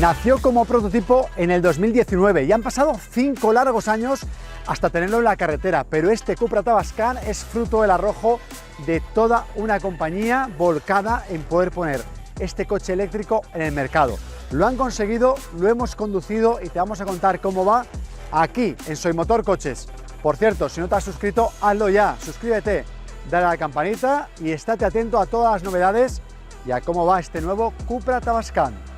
Nació como prototipo en el 2019 y han pasado 5 largos años hasta tenerlo en la carretera, pero este Cupra Tavascan es fruto del arrojo de toda una compañía volcada en poder poner este coche eléctrico en el mercado. Lo han conseguido, lo hemos conducido y te vamos a contar cómo va aquí en Soy Motor Coches. Por cierto, si no te has suscrito, hazlo ya, suscríbete, dale a la campanita y estate atento a todas las novedades y a cómo va este nuevo Cupra Tavascan.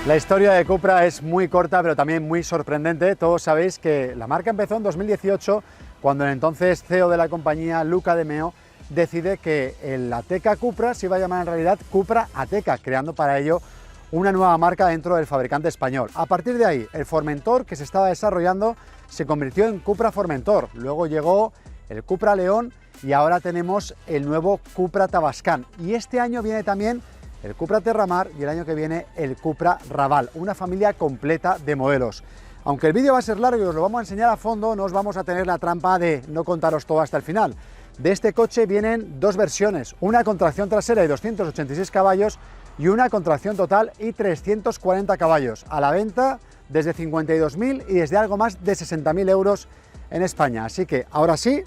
La historia de Cupra es muy corta, pero también muy sorprendente. Todos sabéis que la marca empezó en 2018, cuando el entonces CEO de la compañía, Luca de Meo, decide que el Ateca Cupra se iba a llamar en realidad Cupra Ateca, creando para ello una nueva marca dentro del fabricante español. A partir de ahí, el Formentor que se estaba desarrollando se convirtió en Cupra Formentor. Luego llegó el Cupra León y ahora tenemos el nuevo Cupra Tavascan. Y este año viene también el Cupra Terramar y el año que viene el Cupra Raval, una familia completa de modelos. Aunque el vídeo va a ser largo y os lo vamos a enseñar a fondo, no os vamos a tener la trampa de no contaros todo hasta el final. De este coche vienen dos versiones, una con tracción trasera y 286 caballos y una con tracción total y 340 caballos, a la venta desde 52.000 y desde algo más de 60.000 euros en España. Así que ahora sí,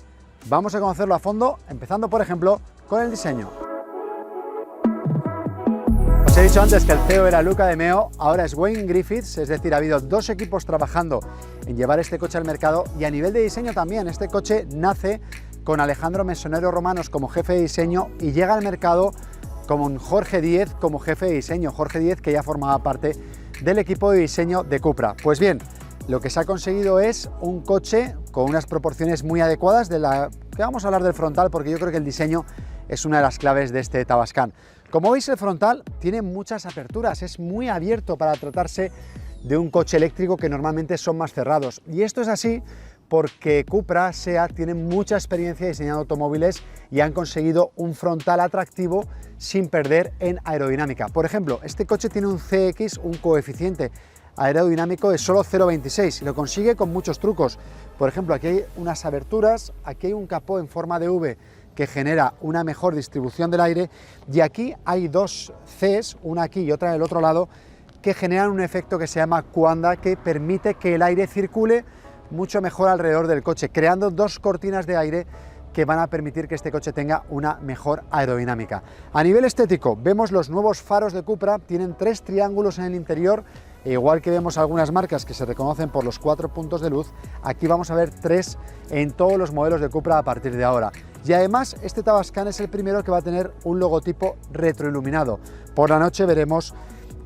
vamos a conocerlo a fondo, empezando por ejemplo con el diseño. Os he dicho antes que el CEO era Luca de Meo, ahora es Wayne Griffiths, es decir, ha habido dos equipos trabajando en llevar este coche al mercado y a nivel de diseño también. Este coche nace con Alejandro Mesonero Romanos como jefe de diseño y llega al mercado con Jorge Díez como jefe de diseño. Jorge Díez, que ya formaba parte del equipo de diseño de Cupra. Pues bien, lo que se ha conseguido es un coche con unas proporciones muy adecuadas que vamos a hablar del frontal, porque yo creo que el diseño es una de las claves de este Tavascan. Como veis, el frontal tiene muchas aperturas, es muy abierto para tratarse de un coche eléctrico que normalmente son más cerrados. Y esto es así porque Cupra, SEAT tienen mucha experiencia diseñando automóviles y han conseguido un frontal atractivo sin perder en aerodinámica. Por ejemplo, este coche tiene un CX, un coeficiente aerodinámico de solo 0,26 y lo consigue con muchos trucos. Por ejemplo, aquí hay unas aberturas, aquí hay un capó en forma de V que genera una mejor distribución del aire y aquí hay dos Cs, una aquí y otra en el otro lado, que generan un efecto que se llama cuanda, que permite que el aire circule mucho mejor alrededor del coche, creando dos cortinas de aire que van a permitir que este coche tenga una mejor aerodinámica. A nivel estético, vemos los nuevos faros de Cupra, tienen 3 triángulos en el interior, e igual que vemos algunas marcas que se reconocen por los 4 puntos de luz, aquí vamos a ver 3 en todos los modelos de Cupra a partir de ahora. Y además, este Tavascan es el primero que va a tener un logotipo retroiluminado. Por la noche veremos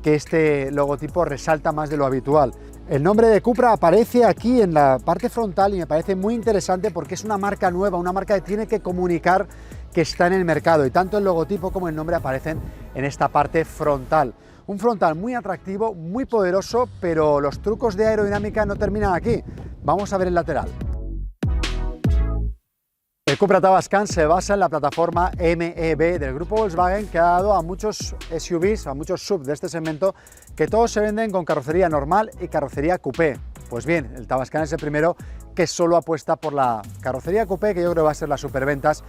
que este logotipo resalta más de lo habitual. El nombre de Cupra aparece aquí en la parte frontal y me parece muy interesante porque es una marca nueva, una marca que tiene que comunicar que está en el mercado y tanto el logotipo como el nombre aparecen en esta parte frontal. Un frontal muy atractivo, muy poderoso, pero los trucos de aerodinámica no terminan aquí. Vamos a ver el lateral. El Cupra Tavascan se basa en la plataforma MEB del grupo Volkswagen, que ha dado a muchos SUVs, a muchos SUV de este segmento, que todos se venden con carrocería normal y carrocería coupé. Pues bien, el Tavascan es el primero que solo apuesta por la carrocería coupé, que yo creo que va a ser la superventas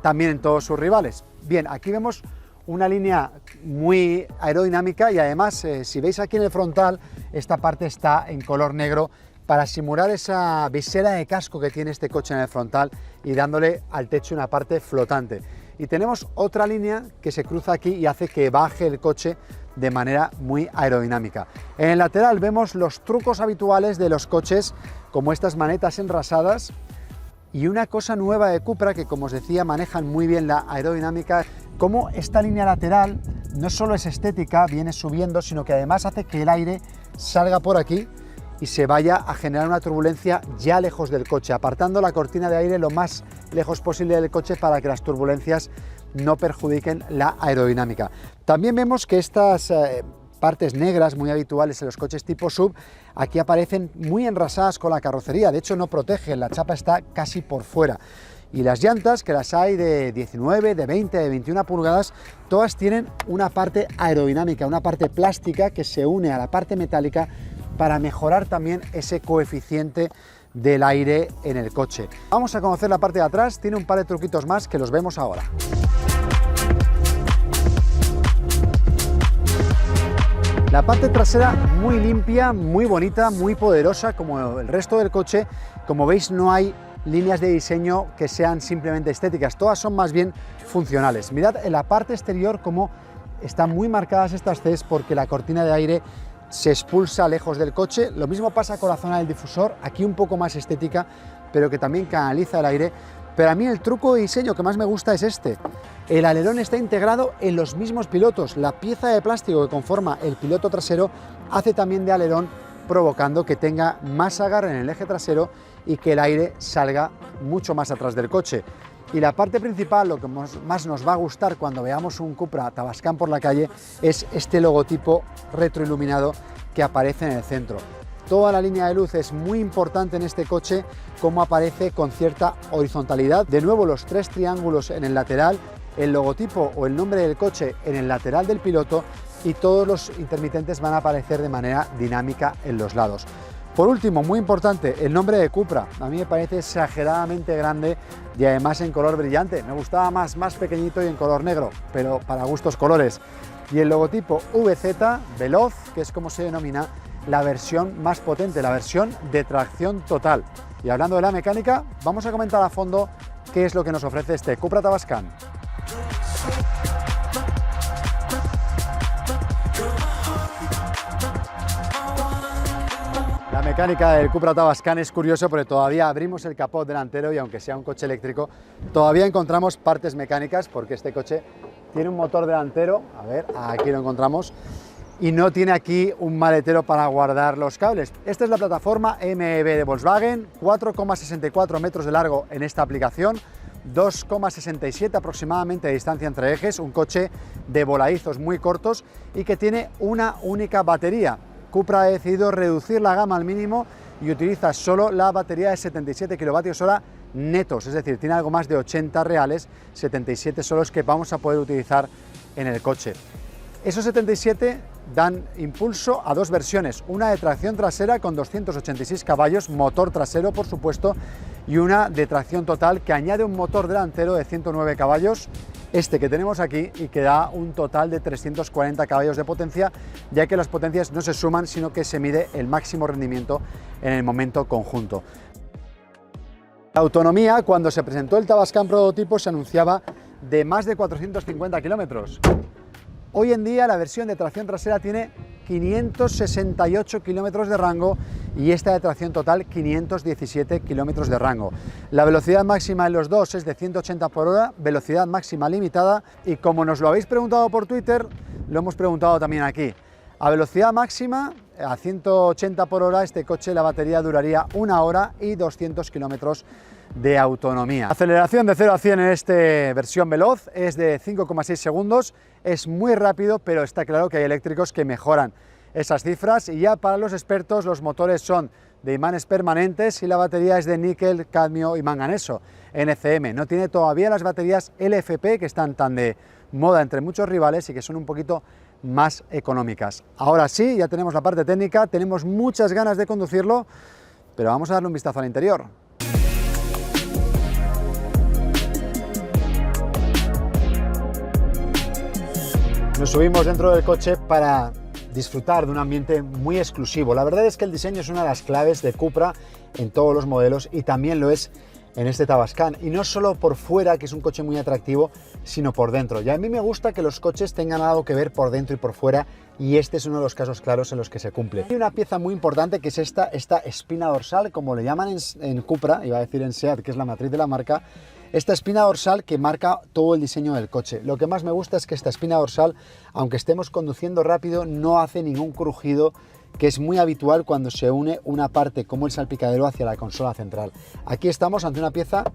también en todos sus rivales. Bien, aquí vemos una línea muy aerodinámica y además, si veis aquí en el frontal, esta parte está en color negro, para simular esa visera de casco que tiene este coche en el frontal y dándole al techo una parte flotante. Y tenemos otra línea que se cruza aquí y hace que baje el coche de manera muy aerodinámica. En el lateral vemos los trucos habituales de los coches, como estas manetas enrasadas, y una cosa nueva de Cupra que, como os decía, manejan muy bien la aerodinámica, como esta línea lateral no solo es estética, viene subiendo, sino que además hace que el aire salga por aquí y se vaya a generar una turbulencia ya lejos del coche, apartando la cortina de aire lo más lejos posible del coche para que las turbulencias no perjudiquen la aerodinámica. También vemos que estas partes negras muy habituales en los coches tipo SUV, aquí aparecen muy enrasadas con la carrocería, de hecho no protegen, la chapa está casi por fuera. Y las llantas, que las hay de 19, de 20, de 21 pulgadas, todas tienen una parte aerodinámica, una parte plástica que se une a la parte metálica para mejorar también ese coeficiente del aire en el coche. Vamos a conocer la parte de atrás, tiene un par de truquitos más que los vemos ahora. La parte trasera muy limpia, muy bonita, muy poderosa como el resto del coche. Como veis, no hay líneas de diseño que sean simplemente estéticas, todas son más bien funcionales. Mirad en la parte exterior cómo están muy marcadas estas Cs porque la cortina de aire se expulsa lejos del coche. Lo mismo pasa con la zona del difusor, aquí un poco más estética, pero que también canaliza el aire. Pero a mí el truco de diseño que más me gusta es este. El alerón está integrado en los mismos pilotos. La pieza de plástico que conforma el piloto trasero hace también de alerón, provocando que tenga más agarre en el eje trasero y que el aire salga mucho más atrás del coche. Y la parte principal, lo que más nos va a gustar cuando veamos un Cupra Tavascan por la calle, es este logotipo retroiluminado que aparece en el centro. Toda la línea de luz es muy importante en este coche, como aparece con cierta horizontalidad. De nuevo, los tres triángulos en el lateral, el logotipo o el nombre del coche en el lateral del piloto, y todos los intermitentes van a aparecer de manera dinámica en los lados. Por último, muy importante, el nombre de Cupra. A mí me parece exageradamente grande y además en color brillante. Me gustaba más pequeñito y en color negro, pero para gustos colores. Y el logotipo VZ, Veloz, que es como se denomina la versión más potente, la versión de tracción total. Y hablando de la mecánica, vamos a comentar a fondo qué es lo que nos ofrece este Cupra Tavascan. La mecánica del Cupra Tavascan es curioso porque todavía abrimos el capot delantero y aunque sea un coche eléctrico, todavía encontramos partes mecánicas porque este coche tiene un motor delantero, a ver, aquí lo encontramos, y no tiene aquí un maletero para guardar los cables. Esta es la plataforma MEB de Volkswagen, 4,64 metros de largo en esta aplicación, 2,67 aproximadamente de distancia entre ejes, un coche de voladizos muy cortos y que tiene una única batería. Cupra ha decidido reducir la gama al mínimo y utiliza solo la batería de 77 kWh netos, es decir, tiene algo más de 80 reales, 77 son los que vamos a poder utilizar en el coche. Esos 77 dan impulso a dos versiones, una de tracción trasera con 286 caballos, motor trasero por supuesto, y una de tracción total que añade un motor delantero de 109 caballos, este que tenemos aquí, y que da un total de 340 caballos de potencia, ya que las potencias no se suman, sino que se mide el máximo rendimiento en el momento conjunto. La autonomía, cuando se presentó el Tavascan prototipo, se anunciaba de más de 450 kilómetros. Hoy en día la versión de tracción trasera tiene 568 kilómetros de rango y esta de tracción total 517 kilómetros de rango. La velocidad máxima en los dos es de 180 por hora, velocidad máxima limitada, y como nos lo habéis preguntado por Twitter, lo hemos preguntado también aquí. A velocidad máxima, a 180 por hora, este coche la batería duraría 1 hora y 200 kilómetros de autonomía. La aceleración de 0 a 100 en esta versión veloz es de 5,6 segundos, es muy rápido, pero está claro que hay eléctricos que mejoran esas cifras, y ya para los expertos los motores son de imanes permanentes y la batería es de níquel, cadmio y manganeso, NCM. No tiene todavía las baterías LFP que están tan de moda entre muchos rivales y que son un poquito más económicas. Ahora sí, ya tenemos la parte técnica, tenemos muchas ganas de conducirlo, pero vamos a darle un vistazo al interior. Nos subimos dentro del coche para disfrutar de un ambiente muy exclusivo. La verdad es que el diseño es una de las claves de Cupra en todos los modelos y también lo es en este Tavascan. Y no solo por fuera, que es un coche muy atractivo, sino por dentro. Y a mí me gusta que los coches tengan algo que ver por dentro y por fuera, y este es uno de los casos claros en los que se cumple. Hay una pieza muy importante que es esta espina dorsal, como le llaman en Cupra, iba a decir en SEAT, que es la matriz de la marca. Esta espina dorsal que marca todo el diseño del coche. Lo que más me gusta es que esta espina dorsal, aunque estemos conduciendo rápido, no hace ningún crujido, que es muy habitual cuando se une una parte como el salpicadero hacia la consola central. Aquí estamos ante una pieza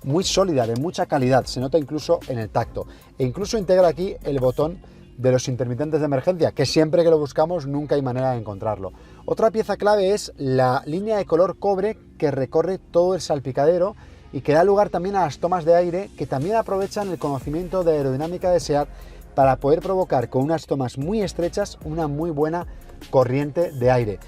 muy sólida, de mucha calidad, se nota incluso en el tacto. E incluso integra aquí el botón de los intermitentes de emergencia, que siempre que lo buscamos nunca hay manera de encontrarlo. Otra pieza clave es la línea de color cobre que recorre todo el salpicadero y que da lugar también a las tomas de aire, que también aprovechan el conocimiento de aerodinámica de SEAT para poder provocar con unas tomas muy estrechas una muy buena corriente de aire.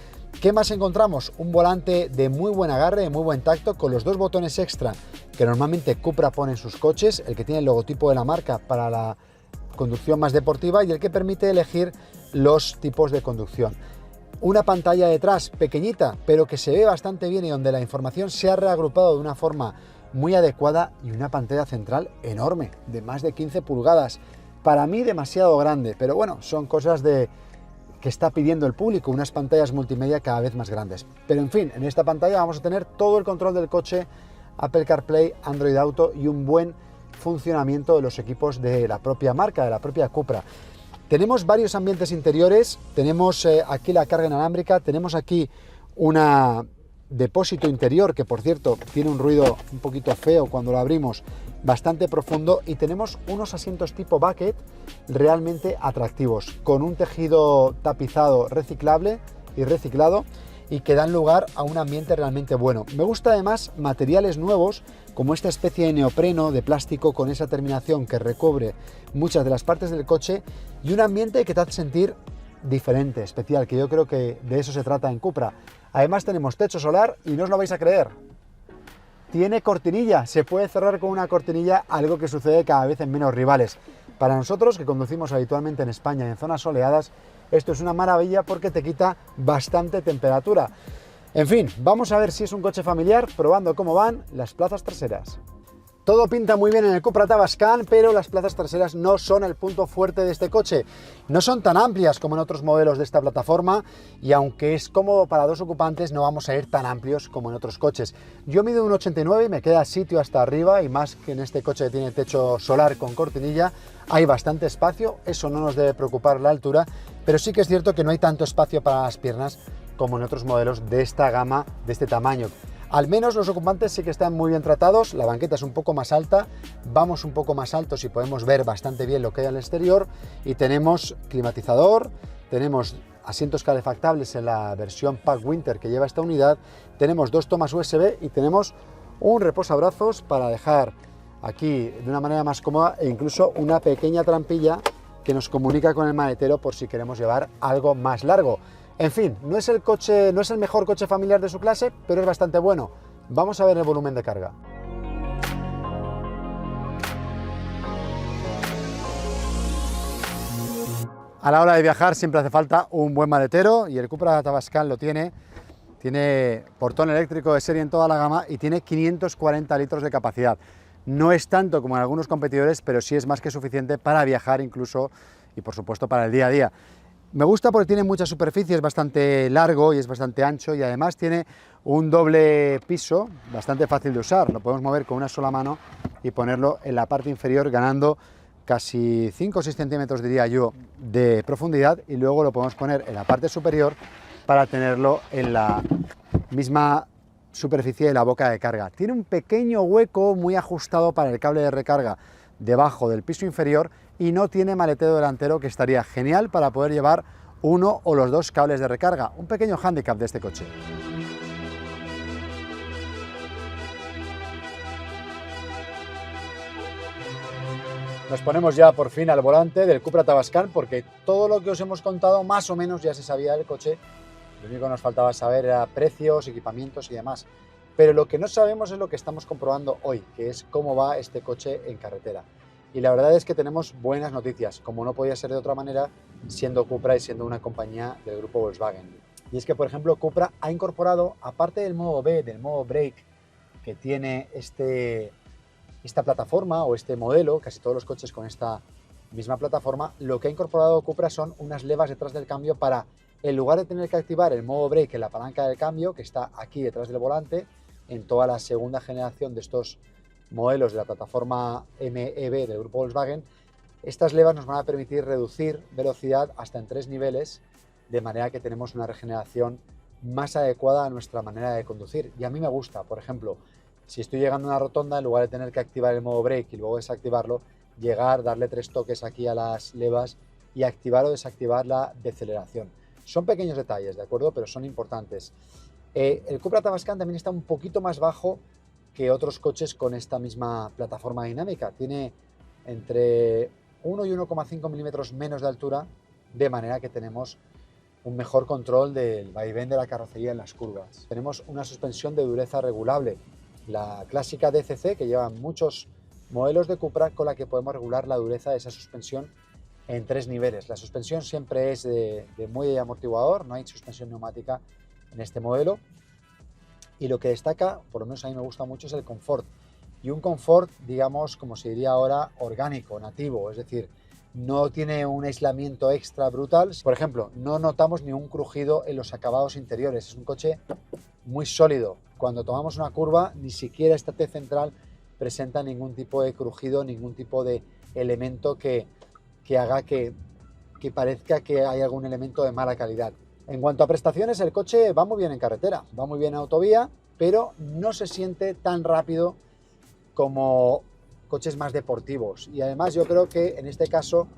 ¿Qué más encontramos? Un volante de muy buen agarre, de muy buen tacto, con los dos botones extra que normalmente Cupra pone en sus coches, el que tiene el logotipo de la marca para la conducción más deportiva y el que permite elegir los tipos de conducción. Una pantalla detrás pequeñita, pero que se ve bastante bien y donde la información se ha reagrupado de una forma muy adecuada, y una pantalla central enorme, de más de 15 pulgadas. Para mí demasiado grande, pero bueno, son cosas que está pidiendo el público, unas pantallas multimedia cada vez más grandes. Pero en fin, en esta pantalla vamos a tener todo el control del coche, Apple CarPlay, Android Auto y un buen funcionamiento de los equipos de la propia marca, de la propia Cupra. Tenemos varios ambientes interiores, tenemos aquí la carga inalámbrica, tenemos aquí una depósito interior que, por cierto, tiene un ruido un poquito feo cuando lo abrimos, bastante profundo, y tenemos unos asientos tipo bucket realmente atractivos, con un tejido tapizado reciclable y reciclado, y que dan lugar a un ambiente realmente bueno. Me gusta además materiales nuevos, como esta especie de neopreno de plástico con esa terminación que recubre muchas de las partes del coche, y un ambiente que te hace sentir diferente, especial, que yo creo que de eso se trata en Cupra. Además tenemos techo solar y no os lo vais a creer, tiene cortinilla, se puede cerrar con una cortinilla, algo que sucede cada vez en menos rivales. Para nosotros, que conducimos habitualmente en España y en zonas soleadas, esto es una maravilla porque te quita bastante temperatura. En fin, vamos a ver si es un coche familiar, probando cómo van las plazas traseras. Todo pinta muy bien en el Cupra Tavascan, pero las plazas traseras no son el punto fuerte de este coche. No son tan amplias como en otros modelos de esta plataforma, y aunque es cómodo para dos ocupantes, no vamos a ir tan amplios como en otros coches. Yo mido 1,89 y me queda sitio hasta arriba, y más que en este coche que tiene techo solar con cortinilla, hay bastante espacio. Eso no nos debe preocupar la altura, pero sí que es cierto que no hay tanto espacio para las piernas como en otros modelos de esta gama, de este tamaño. Al menos los ocupantes sí que están muy bien tratados, la banqueta es un poco más alta, vamos un poco más altos y podemos ver bastante bien lo que hay al exterior, y tenemos climatizador, tenemos asientos calefactables en la versión Pack Winter que lleva esta unidad, tenemos dos tomas USB y tenemos un reposabrazos para dejar aquí de una manera más cómoda, e incluso una pequeña trampilla que nos comunica con el maletero por si queremos llevar algo más largo. En fin, no es el mejor coche familiar de su clase, pero es bastante bueno. Vamos a ver el volumen de carga. A la hora de viajar siempre hace falta un buen maletero, y el Cupra Tavascan lo tiene. Tiene portón eléctrico de serie en toda la gama y tiene 540 litros de capacidad. No es tanto como en algunos competidores, pero sí es más que suficiente para viajar incluso, y por supuesto para el día a día. Me gusta porque tiene mucha superficie, es bastante largo y es bastante ancho, y además tiene un doble piso bastante fácil de usar. Lo podemos mover con una sola mano y ponerlo en la parte inferior, ganando casi 5 o 6 centímetros, diría yo, de profundidad, y luego lo podemos poner en la parte superior para tenerlo en la misma superficie de la boca de carga. Tiene un pequeño hueco muy ajustado para el cable de recarga debajo del piso inferior, y no tiene maletero delantero, que estaría genial para poder llevar uno o los dos cables de recarga. Un pequeño hándicap de este coche. Nos ponemos ya por fin al volante del Cupra Tavascan, porque todo lo que os hemos contado más o menos ya se sabía del coche. Lo único que nos faltaba saber era precios, equipamientos y demás. Pero lo que no sabemos es lo que estamos comprobando hoy, que es cómo va este coche en carretera. Y la verdad es que tenemos buenas noticias, como no podía ser de otra manera, siendo Cupra y siendo una compañía del grupo Volkswagen. Y es que, por ejemplo, Cupra ha incorporado, aparte del modo B, del modo Brake, que tiene esta plataforma o este modelo, casi todos los coches con esta misma plataforma, lo que ha incorporado Cupra son unas levas detrás del cambio para, en lugar de tener que activar el modo Brake en la palanca del cambio, que está aquí detrás del volante, en toda la segunda generación de estos modelos de la plataforma MEB del grupo Volkswagen, estas levas nos van a permitir reducir velocidad hasta en 3 niveles, de manera que tenemos una regeneración más adecuada a nuestra manera de conducir. Y a mí me gusta, por ejemplo, si estoy llegando a una rotonda, en lugar de tener que activar el modo brake y luego desactivarlo, llegar, darle 3 toques aquí a las levas y activar o desactivar la deceleración. Son pequeños detalles, ¿de acuerdo? Pero son importantes. El Cupra Tavascan también está un poquito más bajo que otros coches con esta misma plataforma dinámica. Tiene entre 1 y 1,5 milímetros menos de altura, de manera que tenemos un mejor control del vaivén de la carrocería en las curvas. Tenemos una suspensión de dureza regulable, la clásica DCC que llevan muchos modelos de Cupra, con la que podemos regular la dureza de esa suspensión en 3 niveles. La suspensión siempre es de muelle y amortiguador, no hay suspensión neumática en este modelo. Y lo que destaca, por lo menos a mí me gusta mucho, es el confort. Y un confort, digamos, como se diría ahora, orgánico, nativo, es decir, no tiene un aislamiento extra brutal. Por ejemplo, no notamos ni un crujido en los acabados interiores. Es un coche muy sólido. Cuando tomamos una curva, ni siquiera esta T central presenta ningún tipo de crujido, ningún tipo de elemento que haga que parezca que hay algún elemento de mala calidad. En cuanto a prestaciones, el coche va muy bien en carretera, va muy bien en autovía, pero no se siente tan rápido como coches más deportivos. Y además yo creo que en este caso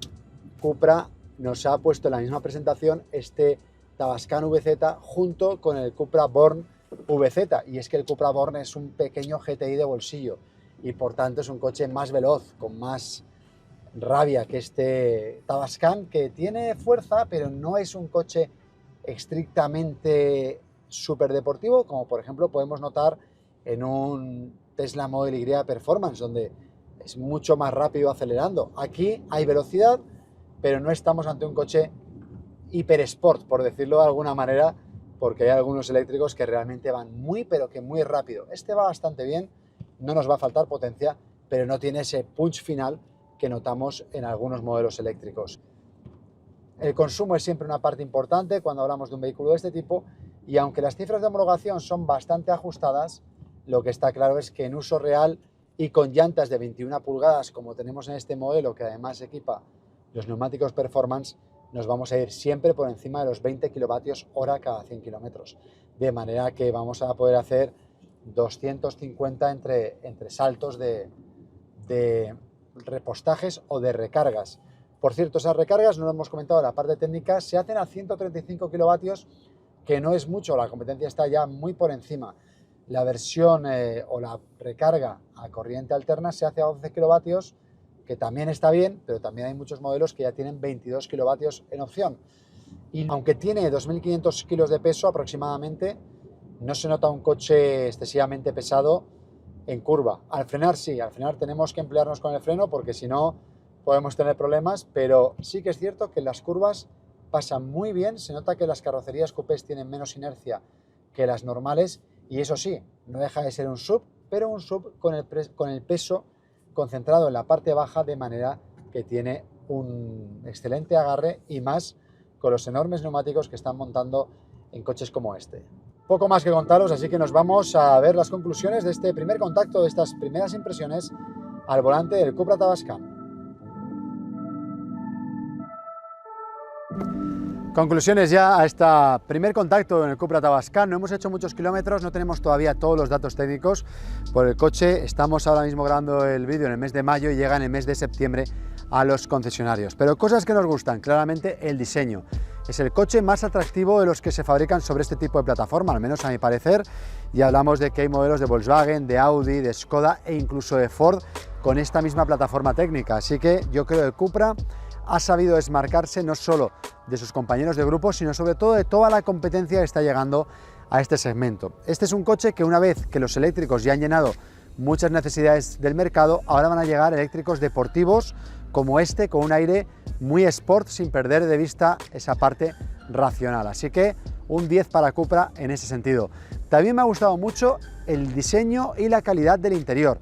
Cupra nos ha puesto en la misma presentación este Tavascan VZ junto con el Cupra Born VZ. Y es que el Cupra Born es un pequeño GTI de bolsillo y por tanto es un coche más veloz, con más rabia que este Tavascan, que tiene fuerza, pero no es un coche estrictamente súper deportivo, como por ejemplo podemos notar en un Tesla Model Y Performance, donde es mucho más rápido acelerando. Aquí hay velocidad, pero no estamos ante un coche hiper sport, por decirlo de alguna manera, porque hay algunos eléctricos que realmente van muy, pero que muy rápido. Este va bastante bien, no nos va a faltar potencia, pero no tiene ese punch final que notamos en algunos modelos eléctricos. El consumo es siempre una parte importante cuando hablamos de un vehículo de este tipo, y aunque las cifras de homologación son bastante ajustadas, lo que está claro es que en uso real y con llantas de 21 pulgadas como tenemos en este modelo, que además equipa los neumáticos Performance, nos vamos a ir siempre por encima de los 20 kWh cada 100 kilómetros, de manera que vamos a poder hacer 250 entre saltos de repostajes o de recargas. Por cierto, esas recargas, no lo hemos comentado en la parte técnica, se hacen a 135 kilovatios, que no es mucho, la competencia está ya muy por encima. La versión o la recarga a corriente alterna se hace a 11 kilovatios, que también está bien, pero también hay muchos modelos que ya tienen 22 kilovatios en opción. Y aunque tiene 2.500 kilos de peso aproximadamente, no se nota un coche excesivamente pesado en curva. Al frenar sí, al frenar tenemos que emplearnos con el freno porque si no podemos tener problemas, pero sí que es cierto que en las curvas pasa muy bien, se nota que las carrocerías coupés tienen menos inercia que las normales y eso sí, no deja de ser un SUV, pero un SUV con el peso concentrado en la parte baja, de manera que tiene un excelente agarre y más con los enormes neumáticos que están montando en coches como este. Poco más que contaros, así que nos vamos a ver las conclusiones de este primer contacto, de estas primeras impresiones al volante del Cupra Tavascan. Conclusiones ya a este primer contacto en el Cupra Tavascan. No hemos hecho muchos kilómetros, no tenemos todavía todos los datos técnicos por el coche. Estamos ahora mismo grabando el vídeo en el mes de mayo y llega en el mes de septiembre a los concesionarios. Pero cosas que nos gustan, claramente el diseño. Es el coche más atractivo de los que se fabrican sobre este tipo de plataforma, al menos a mi parecer. Y hablamos de que hay modelos de Volkswagen, de Audi, de Skoda e incluso de Ford con esta misma plataforma técnica. Así que yo creo que el Cupra ha sabido desmarcarse no solo de sus compañeros de grupo, sino sobre todo de toda la competencia que está llegando a este segmento. Este es un coche que, una vez que los eléctricos ya han llenado muchas necesidades del mercado, ahora van a llegar eléctricos deportivos como este, con un aire muy sport, sin perder de vista esa parte racional. Así que un 10 para Cupra en ese sentido. También me ha gustado mucho el diseño y la calidad del interior.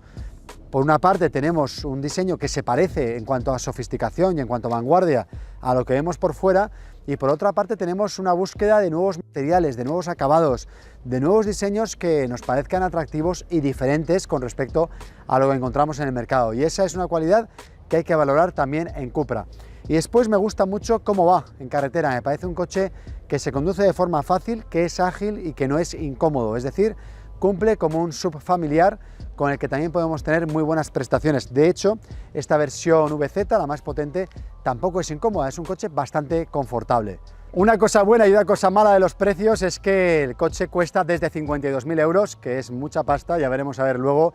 Por una parte tenemos un diseño que se parece en cuanto a sofisticación y en cuanto a vanguardia a lo que vemos por fuera, y por otra parte tenemos una búsqueda de nuevos materiales, de nuevos acabados, de nuevos diseños que nos parezcan atractivos y diferentes con respecto a lo que encontramos en el mercado, y esa es una cualidad que hay que valorar también en Cupra. Y después me gusta mucho cómo va en carretera, me parece un coche que se conduce de forma fácil, que es ágil y que no es incómodo, es decir, cumple como un SUV familiar con el que también podemos tener muy buenas prestaciones. De hecho, esta versión VZ, la más potente, tampoco es incómoda, es un coche bastante confortable. Una cosa buena y una cosa mala de los precios es que el coche cuesta desde 52.000 euros, que es mucha pasta. Ya veremos a ver luego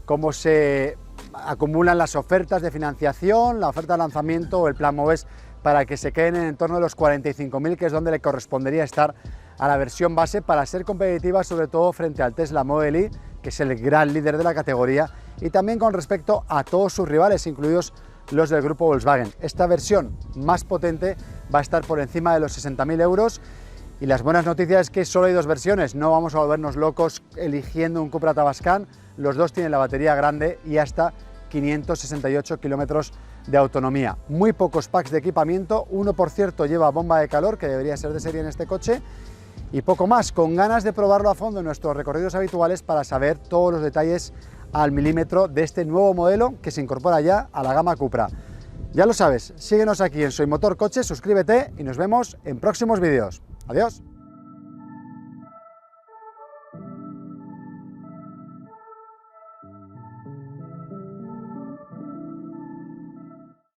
cómo se acumulan las ofertas de financiación, la oferta de lanzamiento o el plan MOVES para que se queden en torno de los 45.000, que es donde le correspondería estar a la versión base para ser competitiva, sobre todo frente al Tesla Model Y, que es el gran líder de la categoría, y también con respecto a todos sus rivales, incluidos los del grupo Volkswagen. Esta versión más potente va a estar por encima de los 60.000 euros. Y las buenas noticias es que solo hay dos versiones, no vamos a volvernos locos eligiendo un Cupra Tavascan, los dos tienen la batería grande y hasta 568 kilómetros de autonomía. Muy pocos packs de equipamiento, uno por cierto lleva bomba de calor, que debería ser de serie en este coche, y poco más, con ganas de probarlo a fondo en nuestros recorridos habituales para saber todos los detalles al milímetro de este nuevo modelo que se incorpora ya a la gama Cupra. Ya lo sabes, síguenos aquí en Soy Motor Coches, suscríbete y nos vemos en próximos vídeos. Adiós.